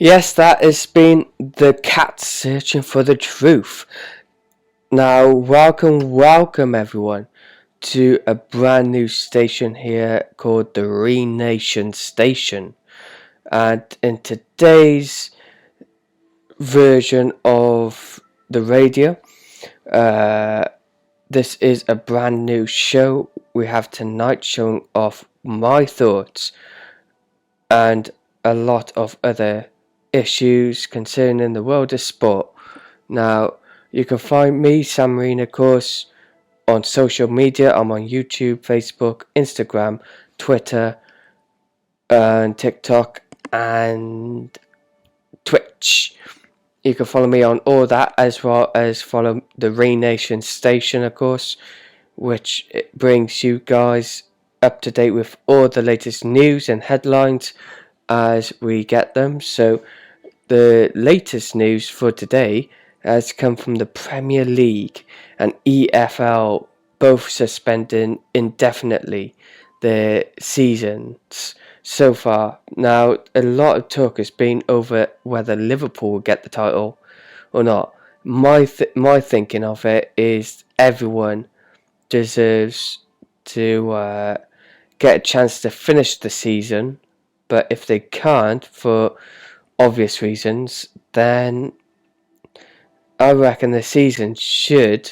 Yes, that has been the cat searching for the truth. Now, welcome everyone to a brand new station here called the Reanation station. And in today's version of the radio, this is a brand new show we have tonight showing off my thoughts and a lot of other issues concerning the world of sport. Now, you can find me, Sam Marine, of course, on social media. I'm on YouTube, Facebook, Instagram, Twitter, and TikTok, and Twitch. You can follow me on all that, as well as follow the Reanation station, of course, which brings you guys up to date with all the latest news and headlines as we get them. So the latest news for today has come from the Premier League and EFL, both suspending indefinitely their seasons so far. Now, a lot of talk has been over whether Liverpool will get the title or not. My thinking of it is everyone deserves to get a chance to finish the season, but if they can't for obvious reasons, then I reckon the season should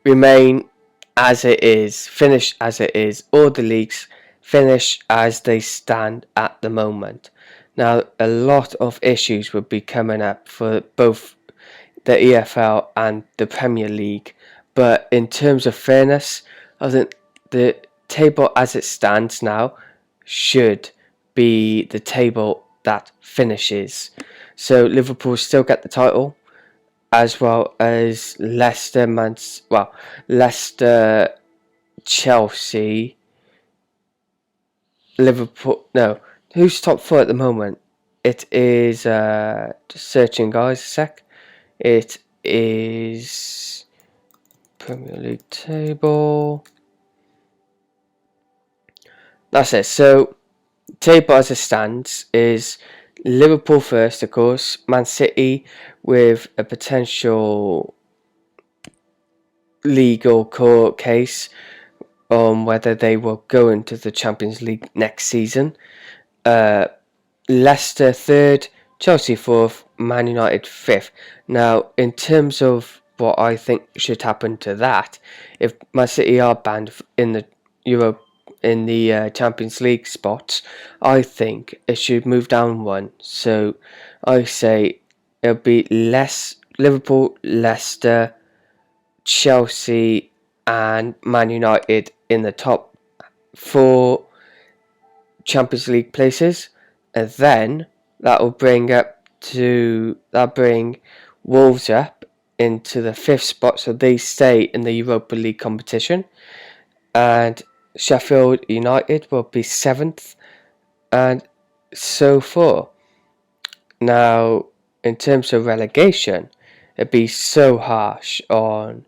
remain as it is, finish as it is, all the leagues finish as they stand at the moment. Now, a lot of issues would be coming up for both the EFL and the Premier League, but in terms of fairness, I think the table as it stands now should be the table that finishes. So Liverpool still get the title, as well as Leicester, Chelsea, Liverpool. No, who's top four at the moment? It is just searching, guys. A sec. It is Premier League table. That's it. So table as it stands is Liverpool first, of course, Man City with a potential legal court case on whether they will go into the Champions League next season. Leicester third, Chelsea fourth, Man United fifth. Now, in terms of what I think should happen to that, if Man City are banned in the Champions League spots, I think it should move down one. So I say it'll be Liverpool, Leicester, Chelsea, and Man United in the top four Champions League places, and then that'll bring Wolves up into the fifth spot, so they stay in the Europa League competition, and Sheffield United will be seventh, and so forth. Now, in terms of relegation, it'd be so harsh on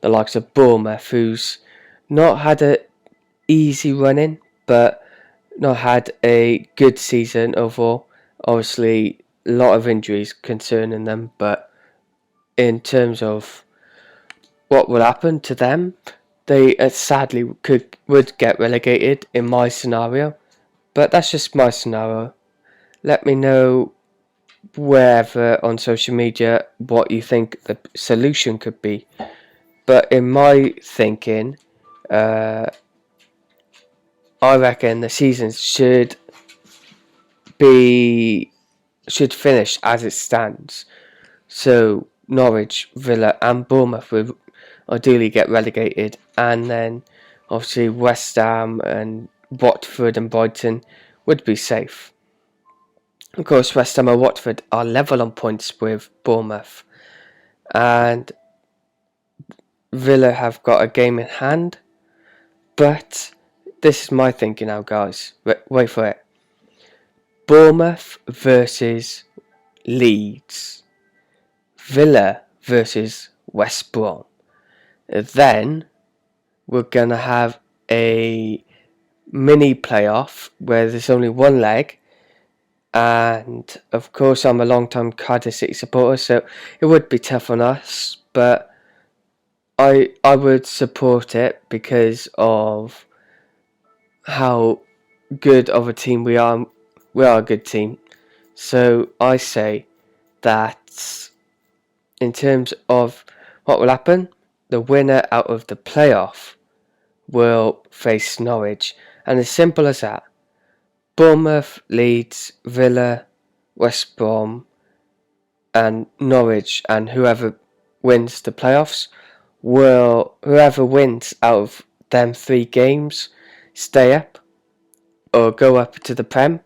the likes of Bournemouth, who's not had an easy running, but not had a good season overall. Obviously, a lot of injuries concerning them, but in terms of what will happen to them, they sadly would get relegated in my scenario. But that's just my scenario. Let me know wherever on social media what you think the solution could be. But in my thinking, I reckon the season should finish as it stands. So Norwich, Villa, and Bournemouth would ideally get relegated, and then obviously West Ham and Watford and Brighton would be safe. Of course, West Ham and Watford are level on points with Bournemouth, and Villa have got a game in hand. But this is my thinking now, guys. Wait for it. Bournemouth versus Leeds. Villa versus West Brom. Then we're going to have a mini playoff where there's only one leg. And of course, I'm a long-time Cardiff City supporter, so it would be tough on us. But I would support it because of how good of a team we are. We are a good team. So I say that in terms of what will happen, the winner out of the playoff will face Norwich. And as simple as that. Bournemouth, Leeds, Villa, West Brom and Norwich, and whoever wins the playoffs whoever wins out of them 3 games stay up or go up to the Prem,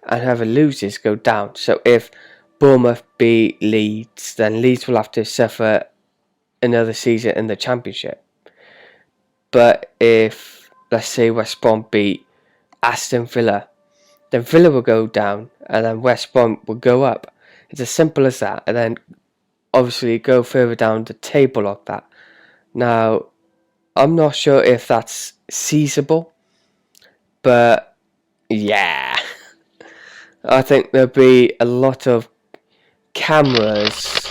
and whoever loses go down. So if Bournemouth beat Leeds, then Leeds will have to suffer another season in the Championship. But if, let's say, West Brom beat Aston Villa, then Villa will go down and then West Brom will go up. It's as simple as that. And then obviously go further down the table like that. Now, I'm not sure if that's feasible, but yeah. I think there'll be a lot of cameras.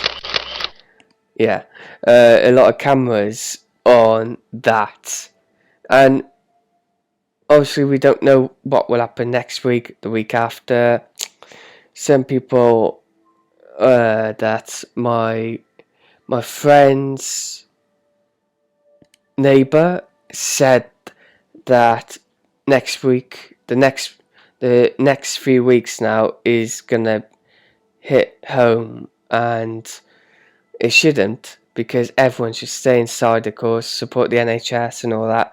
Yeah, a lot of cameras on that. And obviously we don't know what will happen next week, the week after. Some people that my friend's neighbour said that next week, the next few weeks now is gonna hit home, and it shouldn't, because everyone should stay inside, of course, support the NHS and all that.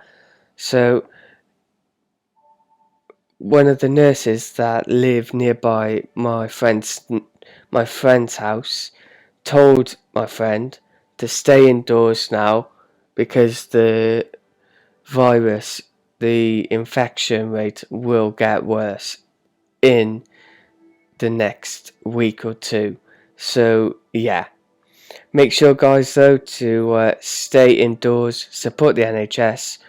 So one of the nurses that live nearby my friend's house told my friend to stay indoors now because the virus, the infection rate will get worse in the next week or two. So yeah, make sure, guys, though, to stay indoors, support the NHS,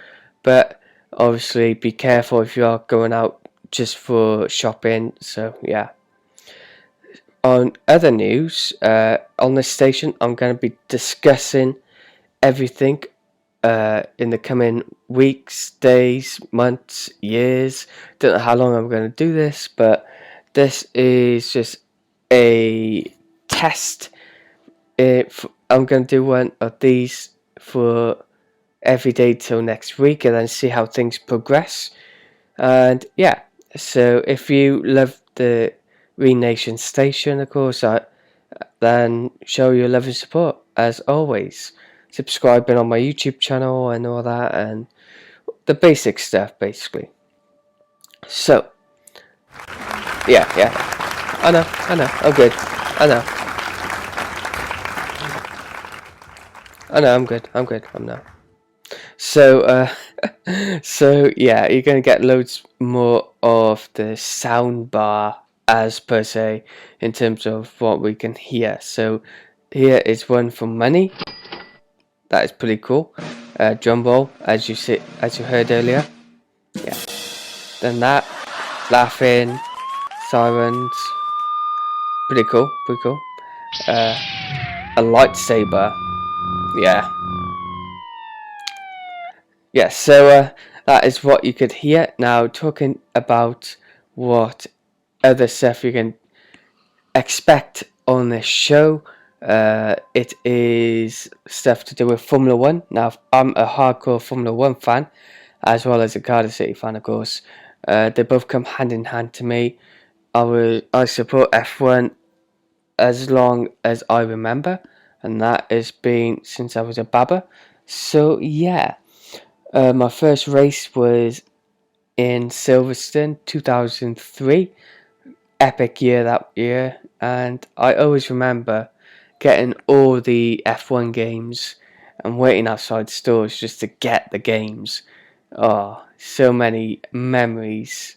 but obviously be careful if you are going out just for shopping. So yeah. On other news, on this station, I'm going to be discussing everything in the coming weeks, days, months, years. Don't know how long I'm going to do this, but this is just a test. I'm going to do one of these for every day till next week, and then see how things progress. And yeah, so if you love the Reanation station, of course, then show your love and support as always, subscribing on my YouTube channel and all that, and the basic stuff basically. So yeah, I know, I'm good. I'm good. I'm not. So so yeah, you're gonna get loads more of the sound bar as per se in terms of what we can hear. So here is one from Money. That is pretty cool. Drum roll, as you heard earlier. Yeah. Then that, laughing, sirens. Pretty cool. A lightsaber. Yeah. Yeah, so that is what you could hear. Now, talking about what other stuff you can expect on this show, it is stuff to do with Formula 1. Now, I'm a hardcore Formula 1 fan, as well as a Cardiff City fan, of course. They both come hand in hand to me. I support F1 as long as I remember, and that has been since I was a baba. So, yeah. My first race was in Silverstone, 2003. Epic year that year. And I always remember getting all the F1 games and waiting outside stores just to get the games. Oh, so many memories.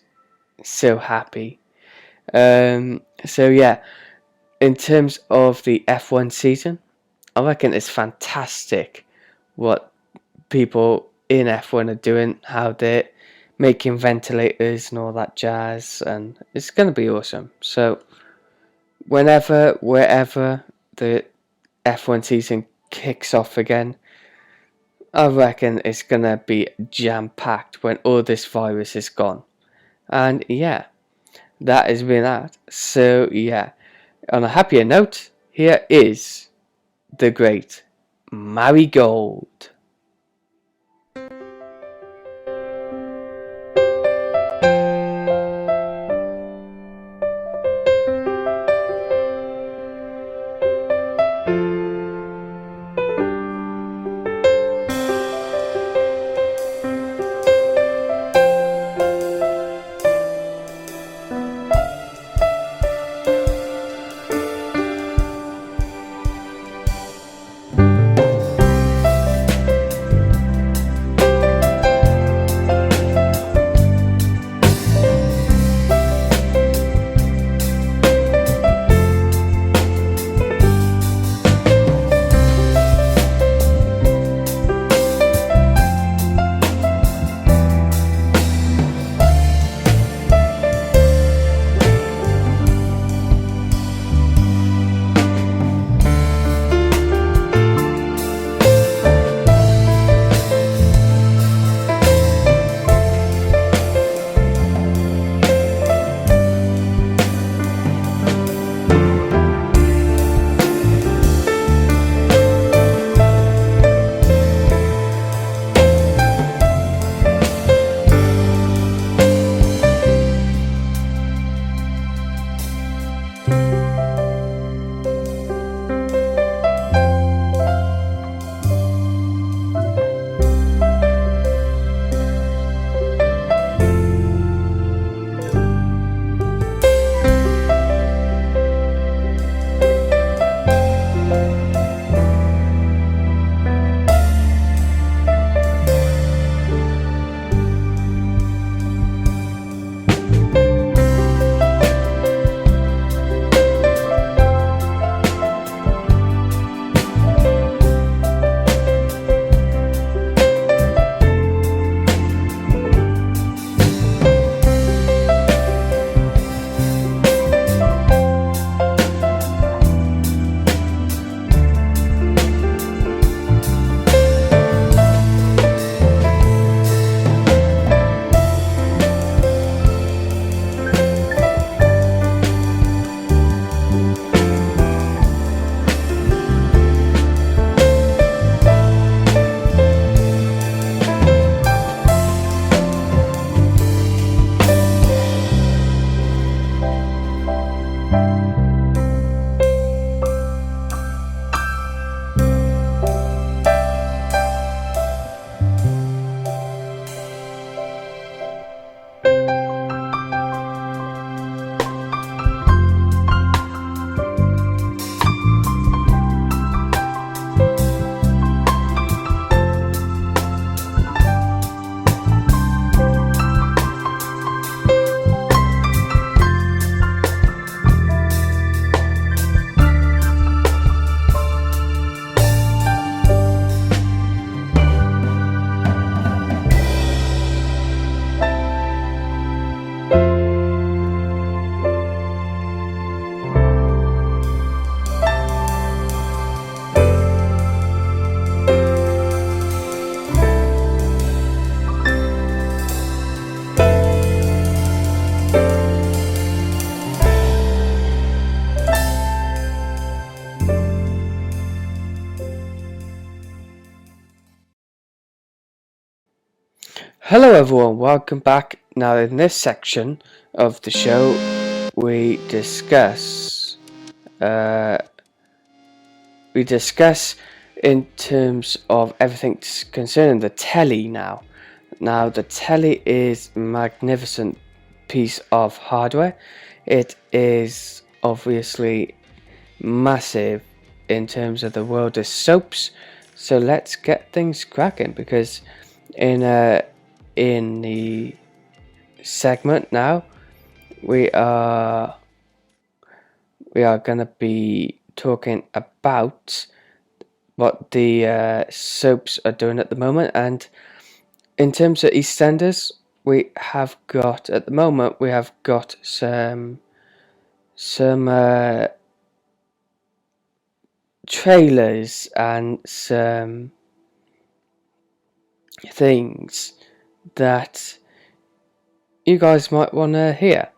So happy. So yeah, in terms of the F1 season, I reckon it's fantastic what people in F1 are doing, how they're making ventilators and all that jazz, and it's going to be awesome. So whenever, wherever the F1 season kicks off again, I reckon it's going to be jam-packed when all this virus is gone. And yeah, that has been that. So yeah, on a happier note, here is the great Marigold. Hello everyone, welcome back. Now in this section of the show we discuss in terms of everything concerning the telly now. Now the telly is a magnificent piece of hardware. It is obviously massive in terms of the world of soaps. So let's get things cracking, because in the segment now we are going to be talking about what the soaps are doing at the moment. And in terms of EastEnders, we have got, at the moment, we have got some trailers and some things that you guys might want to hear.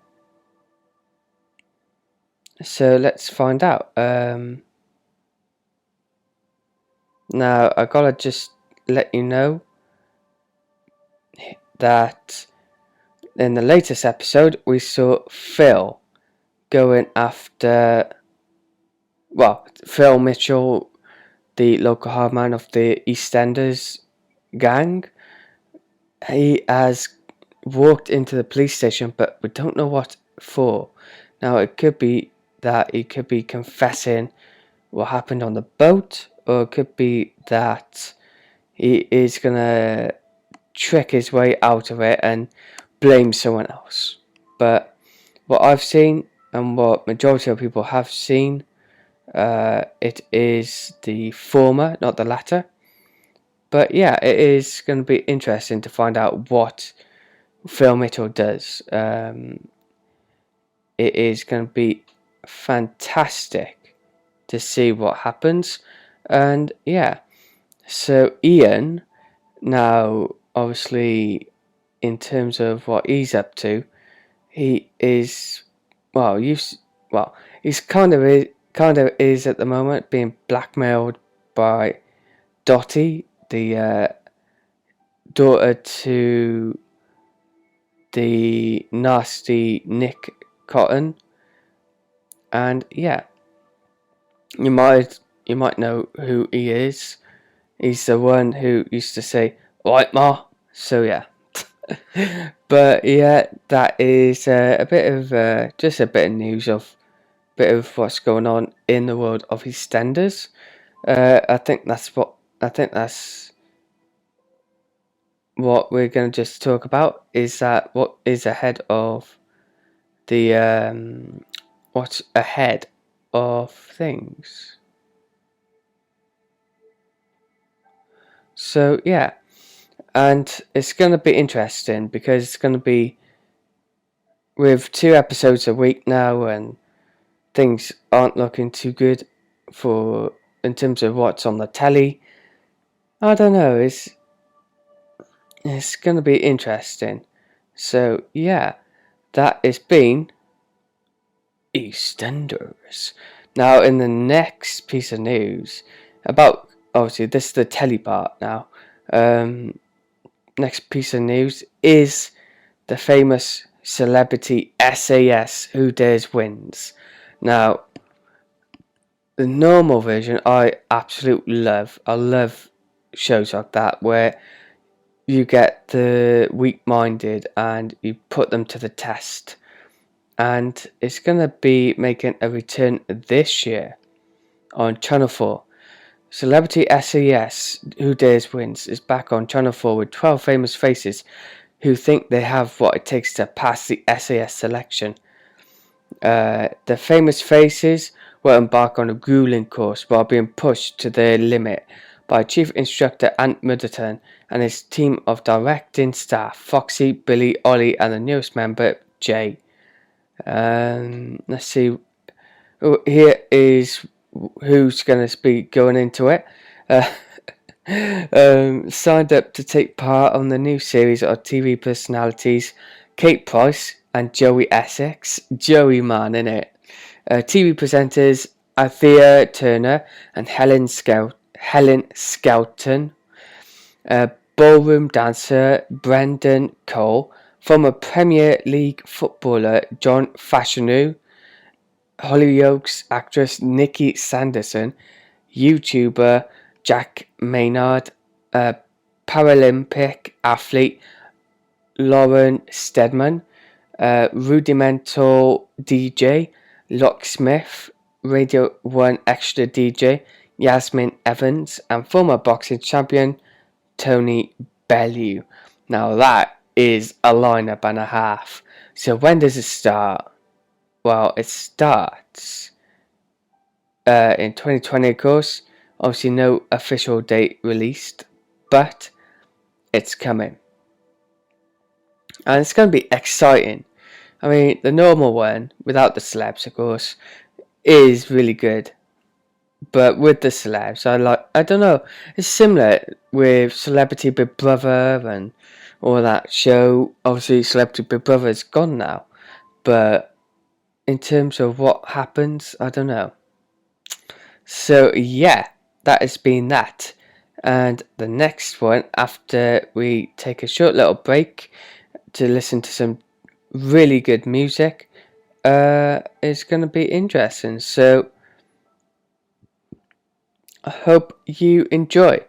So let's find out. Now I gotta just let you know that in the latest episode we saw Phil going after, well, Phil Mitchell, the local hard man of the EastEnders gang. He has walked into the police station, but we don't know what for. Now it could be that he could be confessing what happened on the boat, or it could be that he is gonna trick his way out of it and blame someone else. But what I've seen and what majority of people have seen, it is the former, not the latter. But yeah, it is going to be interesting to find out what Phil Mitchell does. It is going to be fantastic to see what happens. And yeah, so Ian, now obviously in terms of what he's up to, he is, he's kind of is at the moment being blackmailed by Dottie, the daughter to the nasty Nick Cotton. And yeah, you might know who he is. He's the one who used to say, "Right, Ma." So yeah. But yeah, that is a bit of just a bit of news of what's going on in the world of EastEnders. I think that's what we're going to just talk about, is that what is ahead of the what's ahead of things. So yeah, and it's going to be interesting because it's going to be with 2 episodes a week now, and things aren't looking too good for in terms of what's on the telly. I don't know, it's going to be interesting. So yeah, that has been EastEnders. Now in the next piece of news, about, obviously this is the telly part now, next piece of news is the famous celebrity SAS Who Dares Wins. Now the normal version I absolutely love. I love shows like that where you get the weak-minded and you put them to the test. And it's going to be making a return this year on Channel 4. Celebrity SAS Who Dares Wins is back on Channel 4 with 12 famous faces who think they have what it takes to pass the SAS selection. The famous faces will embark on a grueling course while being pushed to their limit by Chief Instructor Ant Middleton and his team of directing staff, Foxy, Billy, Ollie, and the newest member, Jay. Let's see. Here is who's going to be going into it. Signed up to take part on the new series of TV personalities, Kate Price and Joey Essex. Joey, man, innit? TV presenters Althea Turner and Helen Skelton. Ballroom dancer Brendan Cole. Former Premier League footballer John Fashanu. Hollyoaks actress Nikki Sanderson. YouTuber Jack Maynard. Paralympic athlete Lauren Stedman. Rudimental DJ Locksmith, Radio 1 Extra DJ Yasmin Evans, and former boxing champion Tony Bellew. Now that is a lineup and a half. So when does it start? Well, it starts in 2020, of course. Obviously no official date released, but it's coming. and it's going to be exciting. I mean, the normal one, without the celebs, of course, is really good. But with the celebs, I don't know, it's similar with Celebrity Big Brother and all that show. Obviously, Celebrity Big Brother is gone now. But in terms of what happens, I don't know. So, yeah, that has been that. And the next one, after we take a short little break to listen to some really good music, is going to be interesting. So, I hope you enjoy.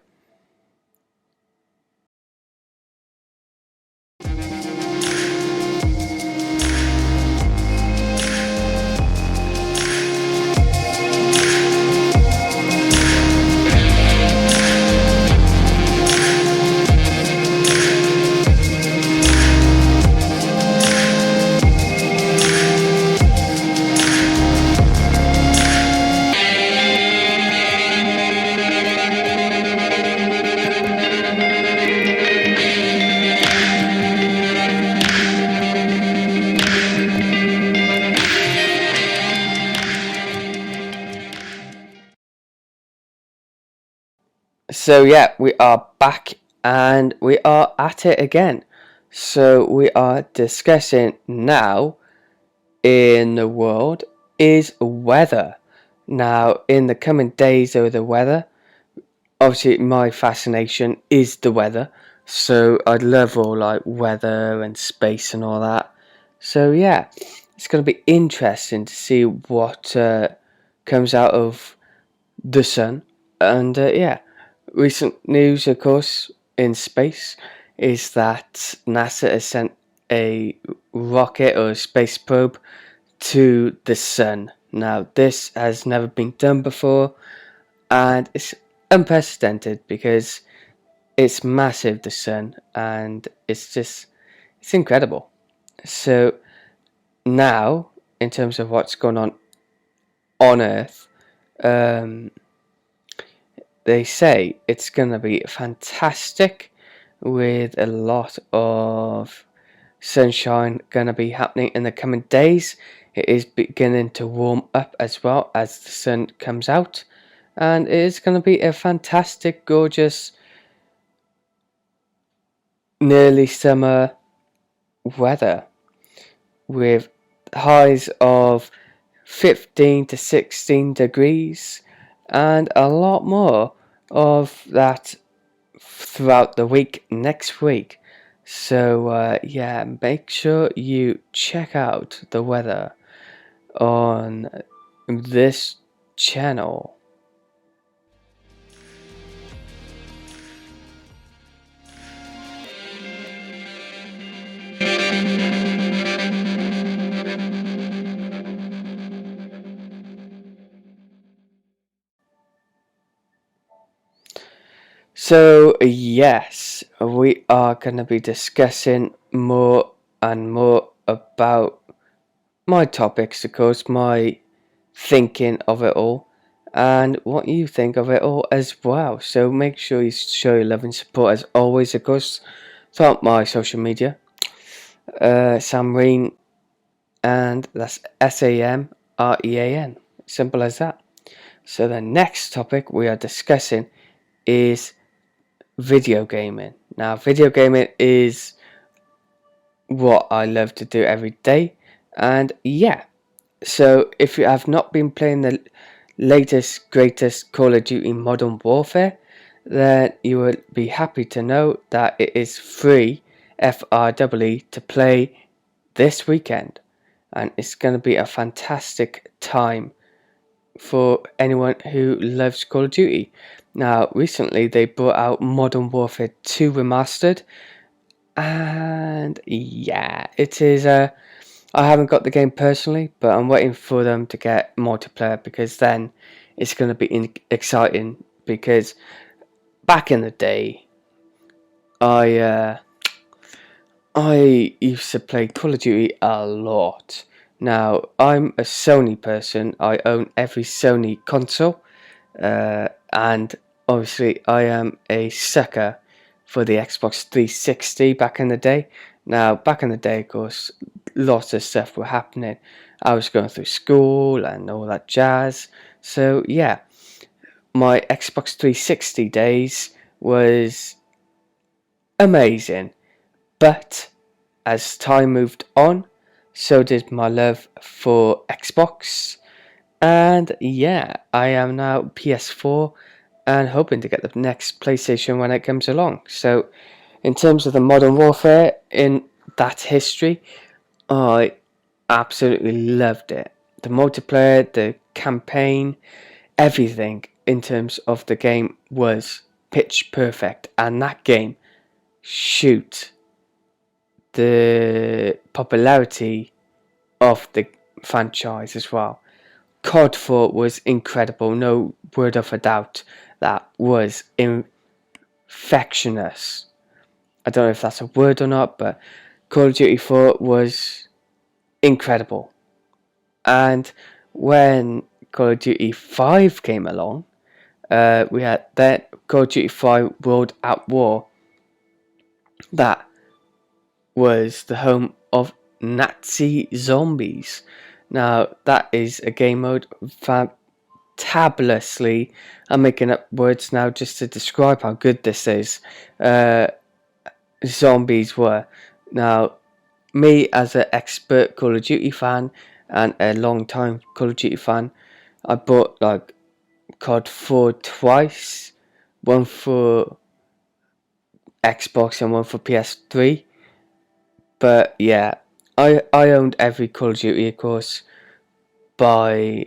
So yeah, we are back and we are at it again. So we are discussing now in the world is weather. Now in the coming days of the weather, obviously my fascination is the weather. So I'd love all like weather and space and all that. So yeah, it's going to be interesting to see what comes out of the sun. And yeah, recent news, of course, in space is that NASA has sent a rocket or a space probe to the sun. Now, this has never been done before, and it's unprecedented because it's massive, the sun, and it's incredible. So, now, in terms of what's going on Earth, um, they say it's going to be fantastic with a lot of sunshine going to be happening in the coming days. It is beginning to warm up as well as the sun comes out, and it is going to be a fantastic, gorgeous, nearly summer weather with highs of 15 to 16 degrees and a lot more of that throughout the week next week. So yeah, make sure you check out the weather on this channel. So yes, we are going to be discussing more and more about my topics, of course, my thinking of it all, and what you think of it all as well. So make sure you show your love and support as always, of course, throughout my social media. Sam Rean, and that's SAMREAN. Simple as that. So the next topic we are discussing is video gaming. Now, video gaming is what I love to do every day, and yeah. So if you have not been playing the latest, greatest Call of Duty Modern Warfare, then you will be happy to know that it is free, FREE, to play this weekend. And it's going to be a fantastic time for anyone who loves Call of Duty. Now, recently they brought out Modern Warfare 2 Remastered, and yeah, it is I haven't got the game personally, but I'm waiting for them to get multiplayer because then it's going to be exciting. Because back in the day, I used to play Call of Duty a lot. Now I'm a Sony person. I own every Sony console, and obviously I am a sucker for the Xbox 360 back in the day. Now, back in the day, of course, lots of stuff were happening. I was going through school and all that jazz. So, yeah, my Xbox 360 days was amazing. But as time moved on, so did my love for Xbox. And yeah, I am now PS4 and hoping to get the next PlayStation when it comes along. So, in terms of the Modern Warfare in that history, I absolutely loved it. The multiplayer, the campaign, everything in terms of the game was pitch perfect. And that game, shoot, the popularity of the franchise as well. COD 4 was incredible, no word of a doubt. That was infectious. I don't know if that's a word or not, but Call of Duty 4 was incredible. And when Call of Duty 5 came along, we had that Call of Duty 5 World at War. That was the home of Nazi zombies. Now, that is a game mode fantabulously. I'm making up words now just to describe how good this is. Zombies were. Now, me as an expert Call of Duty fan and a long time Call of Duty fan, I bought like COD 4 twice, one for Xbox and one for PS3. But yeah, I owned every Call of Duty, of course, by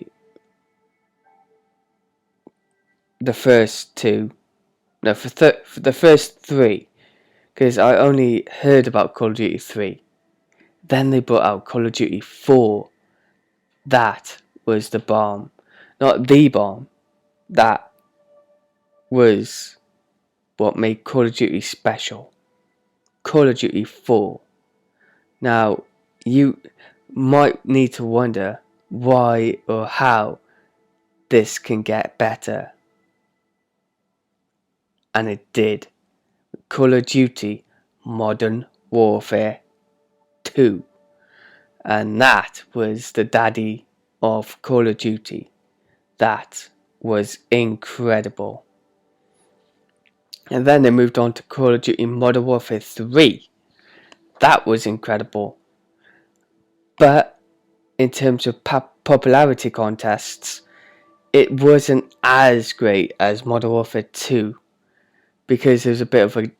the first two. No, for the first three, because I only heard about Call of Duty 3. Then they brought out Call of Duty 4. That was the bomb. Not the bomb. That was what made Call of Duty special. Call of Duty 4. Now, you might need to wonder why or how this can get better. And it did. Call of Duty Modern Warfare 2. And that was the daddy of Call of Duty. That was incredible. And then they moved on to Call of Duty Modern Warfare 3. That was incredible. But in terms of popularity contests, it wasn't as great as Modern Warfare 2. Because there's a bit of a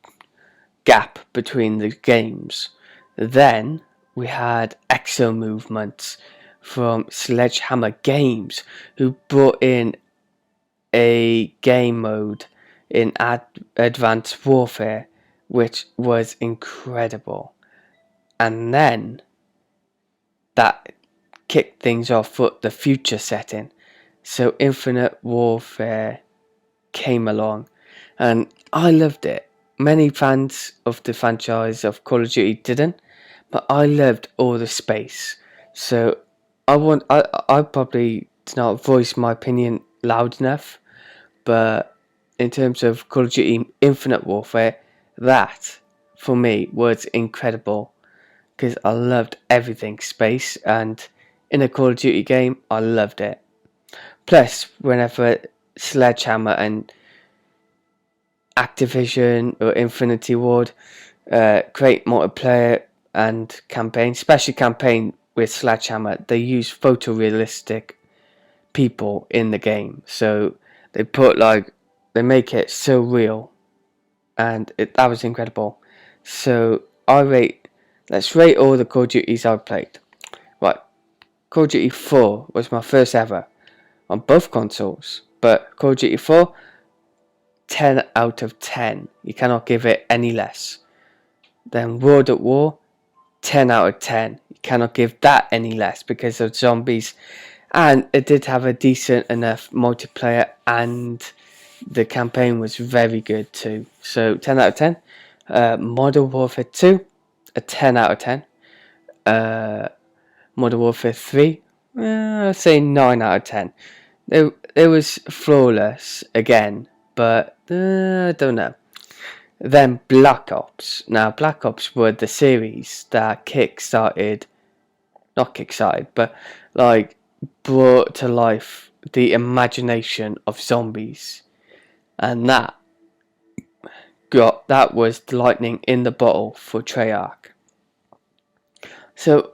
gap between the games. Then we had Exo Movements from Sledgehammer Games, who brought in a game mode in Advanced Warfare, which was incredible. And then that kicked things off for the future setting. So Infinite Warfare came along, and I loved it. Many fans of the franchise of Call of Duty didn't, but I loved all the space. So I probably did not voice my opinion loud enough, but in terms of Call of Duty Infinite Warfare, that for me was incredible because I loved everything space, and in a Call of Duty game, I loved it. Plus, whenever Sledgehammer and Activision or Infinity Ward create multiplayer and campaign, especially campaign with Sledgehammer, they use photorealistic people in the game, so they make it so real, and that was incredible. So let's rate all the Call of Duties I've played. Right, Call of Duty 4 was my first ever on both consoles, but Call of Duty 4, 10 out of 10. You cannot give it any less. Then World at War, 10 out of 10. You cannot give that any less because of zombies. And it did have a decent enough multiplayer, and the campaign was very good too. So 10 out of 10. Modern Warfare 2, a 10 out of 10. Modern Warfare 3, I'd say 9 out of 10. It was flawless again, but I don't know. Then Black Ops. Now, Black Ops were the series that but like brought to life the imagination of zombies, and that was the lightning in the bottle for Treyarch. So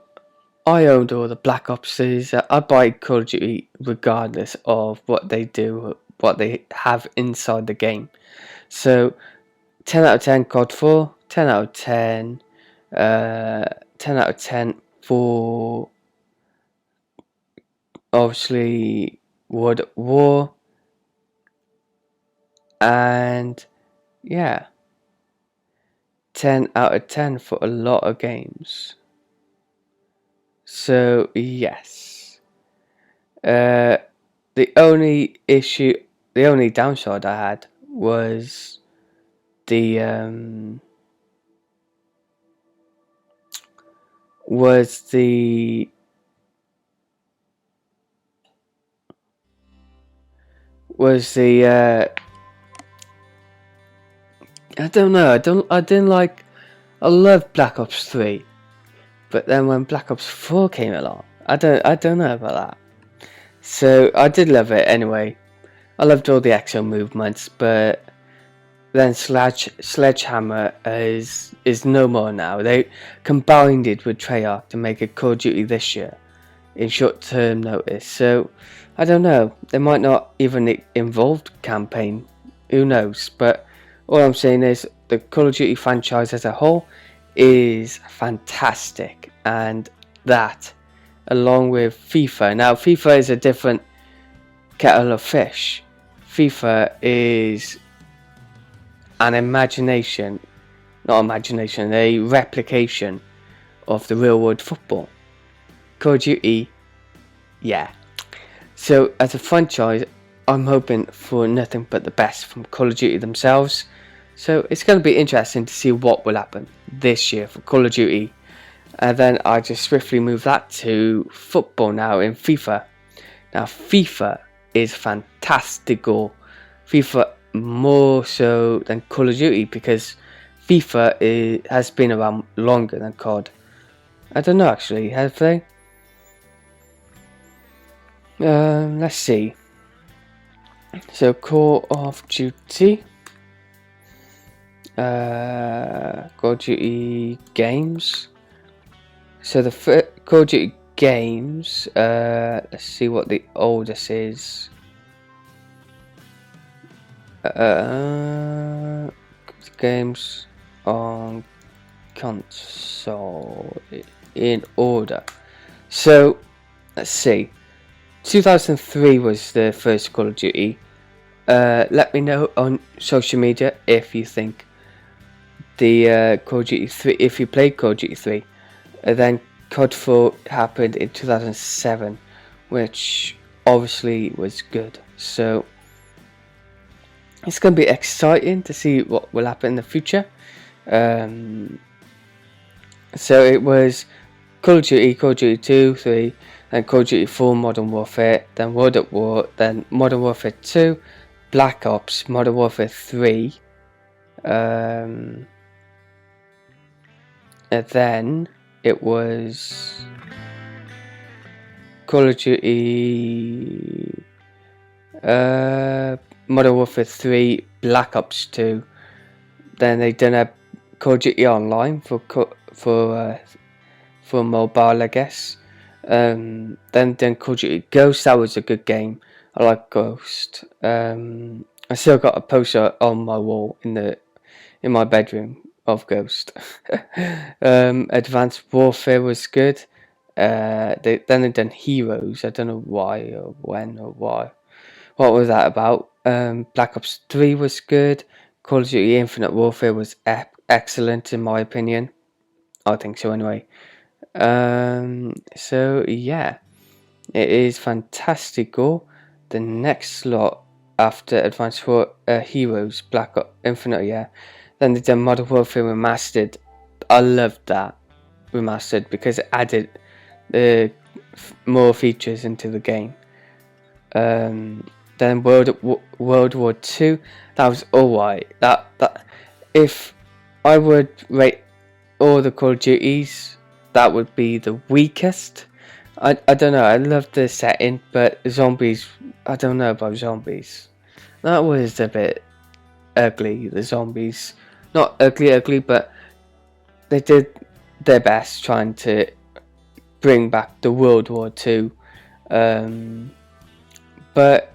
I owned all the Black Ops series. I buy Call of Duty regardless of what they do, what they have inside the game. So 10 out of 10 COD 4, 10 out of 10, 10 out of 10 for obviously World at War, and yeah, 10 out of 10 for a lot of games. So yes, the only downside I had was the I don't know. I love Black Ops 3, but then when Black Ops 4 came along, I don't know about that. So I did love it anyway. I loved all the action movements, but then Sledgehammer is no more now. They combined it with Treyarch to make a Call of Duty this year in short-term notice. So I don't know. They might not even involve campaign. Who knows? But all I'm saying is the Call of Duty franchise as a whole is fantastic, and that, along with FIFA. Now, FIFA is a different kettle of fish. FIFA is a replication of the real world football. Call of Duty, yeah. So as a franchise, I'm hoping for nothing but the best from Call of Duty themselves. So it's going to be interesting to see what will happen this year for Call of Duty. And then I just swiftly move that to football now in FIFA. Now FIFA is fantastical. FIFA more so than Call of Duty, because FIFA has been around longer than COD. I don't know actually, have they? Let's see. So Call of Duty, Call of Duty games. So the Call of Duty games, let's see what the oldest is. Games on console in order. So let's see. 2003 was the first Call of Duty. Let me know on social media if you think the Call of Duty 3, if you played Call of Duty 3. Then COD 4 happened in 2007, which obviously was good. So it's going to be exciting to see what will happen in the future. So it was Call of Duty 2, 3, then Call of Duty 4 Modern Warfare, then World at War, then Modern Warfare 2, Black Ops, Modern Warfare 3, and then it was Call of Duty Modern Warfare 3, Black Ops 2. Then they done a Call of Duty Online for mobile, I guess. Then Call of Duty Ghost. That was a good game. I like Ghost. I still got a poster on my wall in my bedroom of Ghost. Advanced Warfare was good. They done Heroes. I don't know why or when or why. What was that about? Black Ops 3 was good. Call of Duty Infinite Warfare was excellent in my opinion. I think so anyway. So yeah, it is fantastical. The next slot after Advanced Heroes, Black Ops Infinite, yeah. Then they done Modern Warfare Remastered. I loved that Remastered because it added more features into the game. Then World War 2, that was alright. That if I would rate all the Call of Duties, that would be the weakest. I don't know, I love the setting, but zombies, I don't know about zombies. That was a bit ugly, the zombies. Not ugly, but they did their best trying to bring back the World War II. But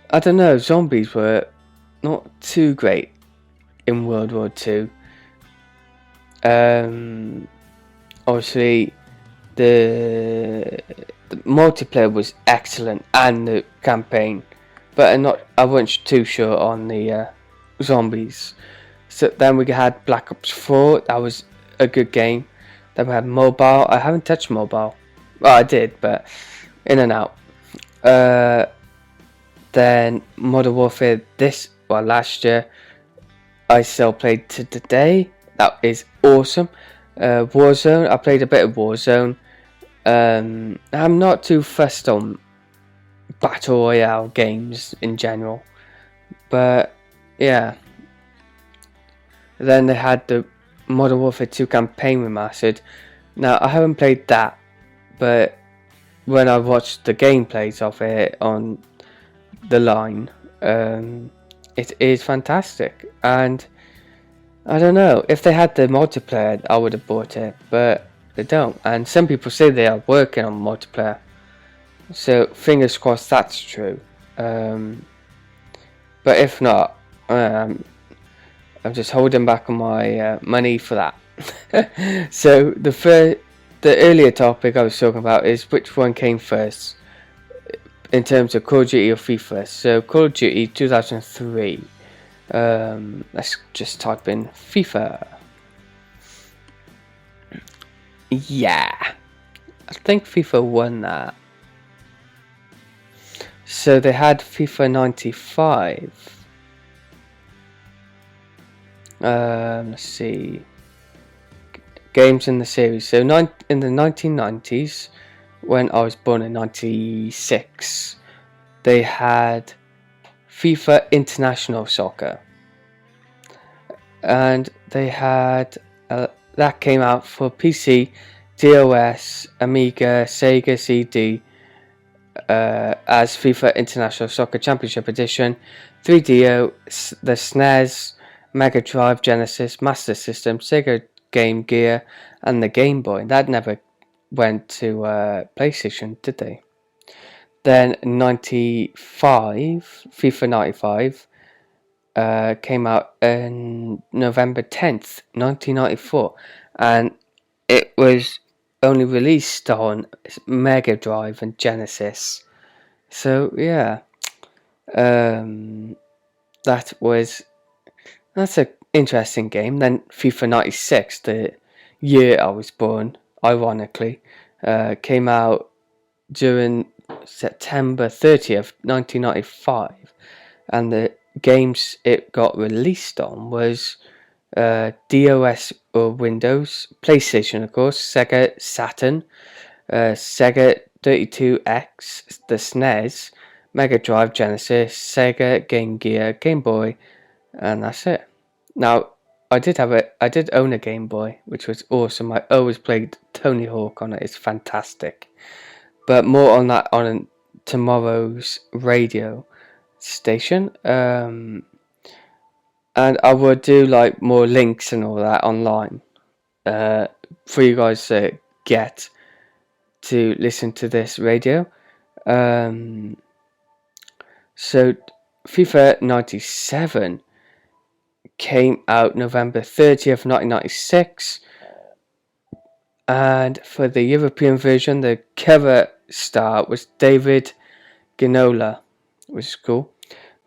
I don't know, zombies were not too great in World War II. Obviously, the multiplayer was excellent and the campaign, but I wasn't too sure on the zombies. So then we had Black Ops 4. That was a good game. Then we had mobile. I haven't touched mobile. Well, I did, but in and out. Then Modern Warfare last year. I still played to today. That is awesome. Warzone. I played a bit of Warzone. I'm not too fussed on Battle Royale games in general. But yeah. Then they had the Modern Warfare 2 campaign remastered. Now I haven't played that, but when I watched the gameplays of it on the line, it is fantastic. And I don't know, if they had the multiplayer, I would have bought it, but they don't. And some people say they are working on multiplayer, so fingers crossed that's true. But if not, I'm just holding back on my money for that. So the earlier topic I was talking about is which one came first in terms of Call of Duty or FIFA. So Call of Duty 2003. Let's just type in FIFA. Yeah, I think FIFA won that. So they had FIFA 95. Let's see. Games in the series. So in the 1990s, when I was born in 96, they had FIFA International Soccer. And they had that came out for PC, DOS, Amiga, Sega CD as FIFA International Soccer Championship Edition, 3DO, the SNES, Mega Drive, Genesis, Master System, Sega Game Gear, and the Game Boy. That never went to PlayStation, did they? Then 95, FIFA 95, came out on November 10th, 1994, and it was only released on Mega Drive and Genesis. So yeah, that's an interesting game. Then FIFA 96, the year I was born, ironically, came out during September 30th, 1995, and the games it got released on was DOS or Windows, PlayStation of course, Sega Saturn, Sega 32X, the SNES, Mega Drive, Genesis, Sega Game Gear, Game Boy, and that's it. Now, I did own a Game Boy, which was awesome. I always played Tony Hawk on it. It's fantastic. But more on that on tomorrow's radio station. And I would do like more links and all that online for you guys to get to listen to this radio. So FIFA 97 came out November 30th, 1996. And for the European version, the cover star was David Ginola, which is cool.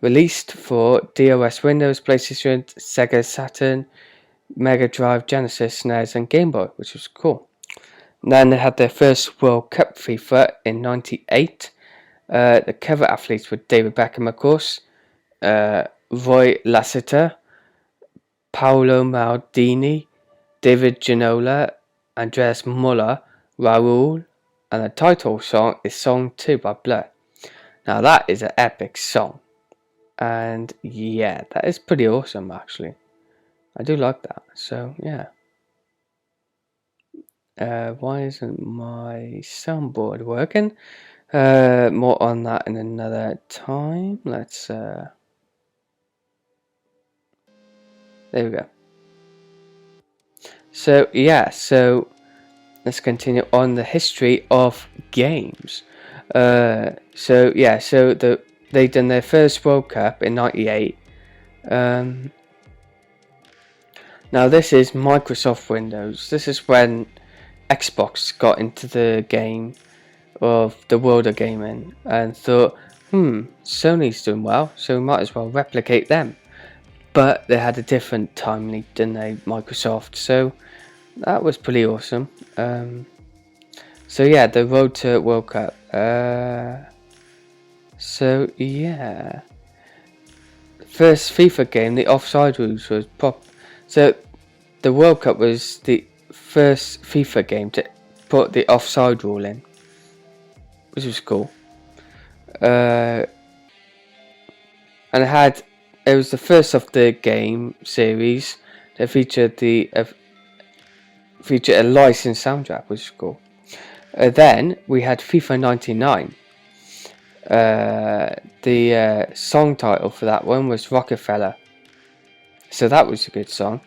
Released for DOS, Windows, PlayStation, Sega Saturn, Mega Drive, Genesis, SNES, and Game Boy, which was cool. And then they had their first World Cup FIFA in 98. The cover athletes were David Beckham, of course, Roy Lassiter, Paolo Maldini, David Ginola, Andreas Muller, Raul, and the title song is Song 2 by Blur. Now that is an epic song, and yeah, that is pretty awesome actually. I do like that. So yeah. Why isn't my soundboard working? More on that in another time. Let's there we go. So yeah, so let's continue on the history of games. So yeah, so they done their first World Cup in '98. Now this is Microsoft Windows. This is when Xbox got into the game of the world of gaming and thought, Sony's doing well, so we might as well replicate them. But they had a different time lead, didn't they, Microsoft? So that was pretty awesome. So yeah, the road to World Cup. So yeah, first FIFA game, the offside rules was pop. So the World Cup was the first FIFA game to put the offside rule in, which was cool. And it was the first of the game series that featured a licensed soundtrack, which was cool. Then we had FIFA 99. The song title for that one was Rockefeller, so that was a good song.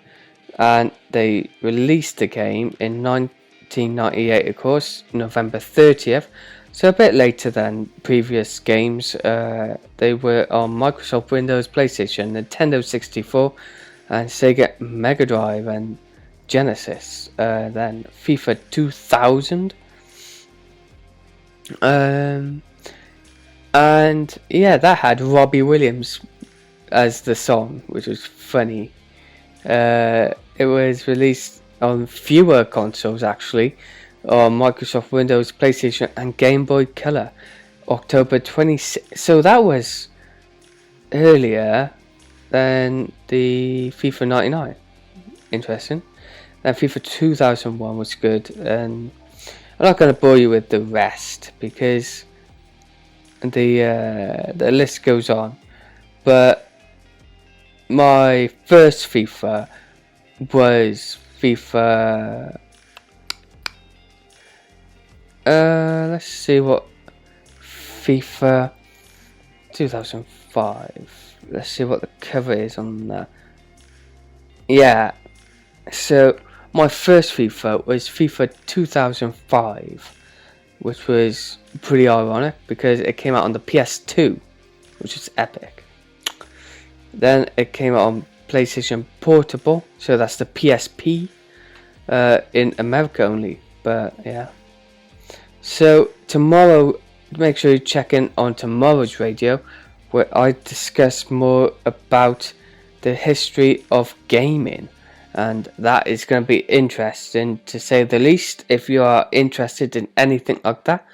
And they released the game in 1998, of course, November 30th. So a bit later than previous games. They were on Microsoft Windows, PlayStation, Nintendo 64, and Sega Mega Drive and Genesis. Then FIFA 2000. And yeah, that had Robbie Williams as the song, which was funny. It was released on fewer consoles actually, on Microsoft Windows, PlayStation, and Game Boy Color, October 26th. So that was earlier than the FIFA 99. Interesting. Then FIFA 2001 was good, and I'm not going to bore you with the rest because the list goes on. But my first FIFA was FIFA. Let's see what FIFA 2005. Let's see what the cover is on that. Yeah, so my first FIFA was FIFA 2005, which was pretty ironic because it came out on the PS2, which was epic. Then it came out on PlayStation Portable, so that's the PSP, in America only, but yeah. So tomorrow, make sure you check in on tomorrow's radio, where I discuss more about the history of gaming, and that is going to be interesting to say the least. If you are interested in anything like that,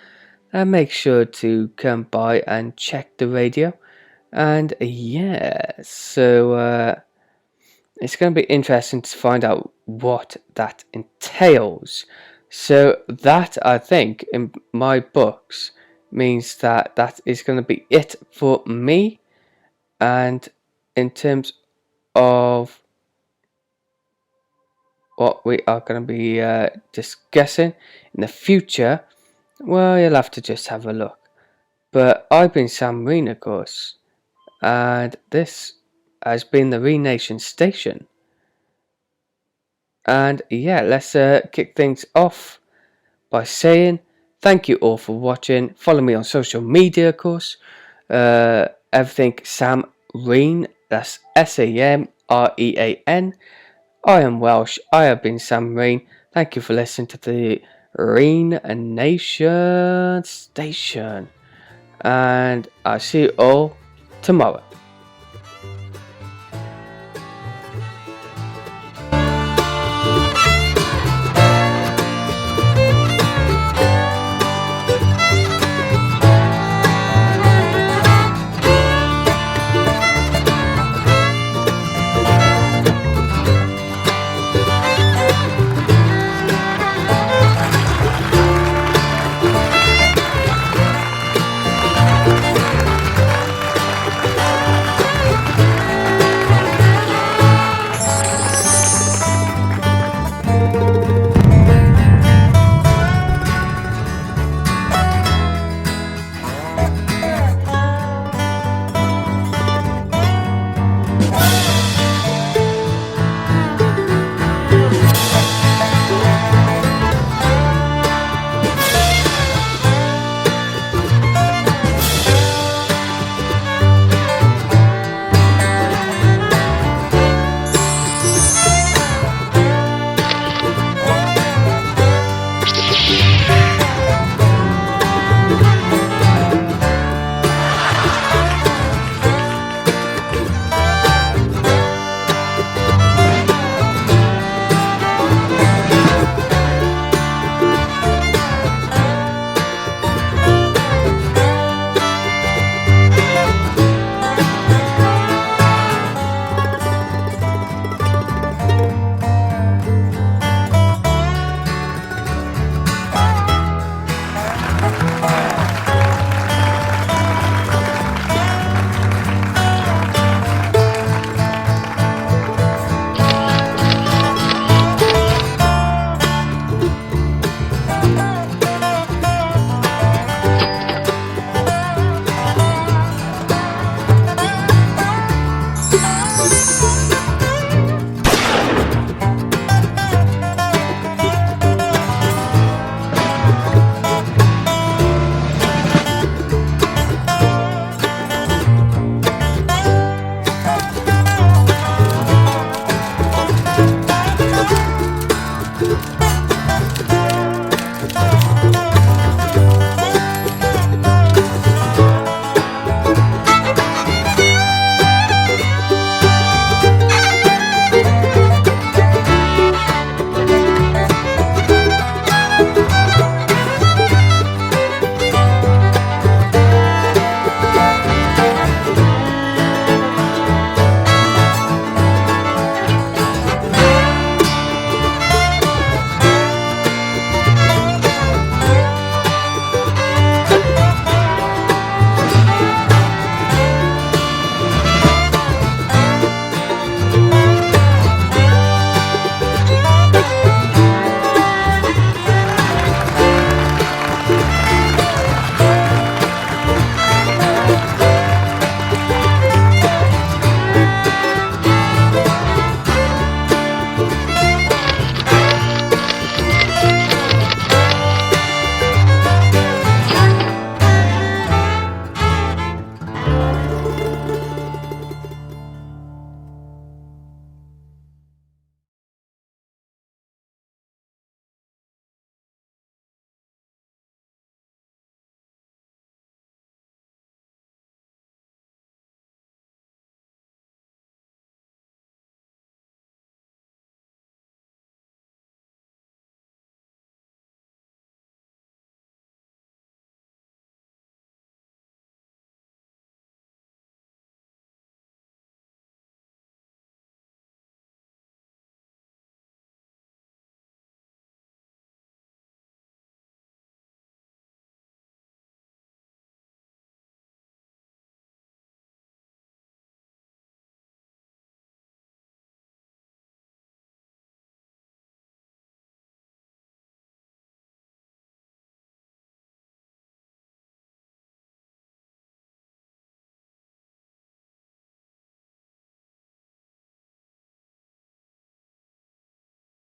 make sure to come by and check the radio. And yeah, so it's going to be interesting to find out what that entails. So that, I think, in my books, means that is going to be it for me. And in terms of what we are going to be discussing in the future, well, you'll have to just have a look. But I've been Sam Reen, of course, and this has been the Reanation station. And yeah, let's kick things off by saying thank you all for watching. Follow me on social media, of course. Everything Sam Reen, that's SAMREAN. I am Welsh. I have been Sam Reen. Thank you for listening to the Reanation station. And I'll see you all tomorrow.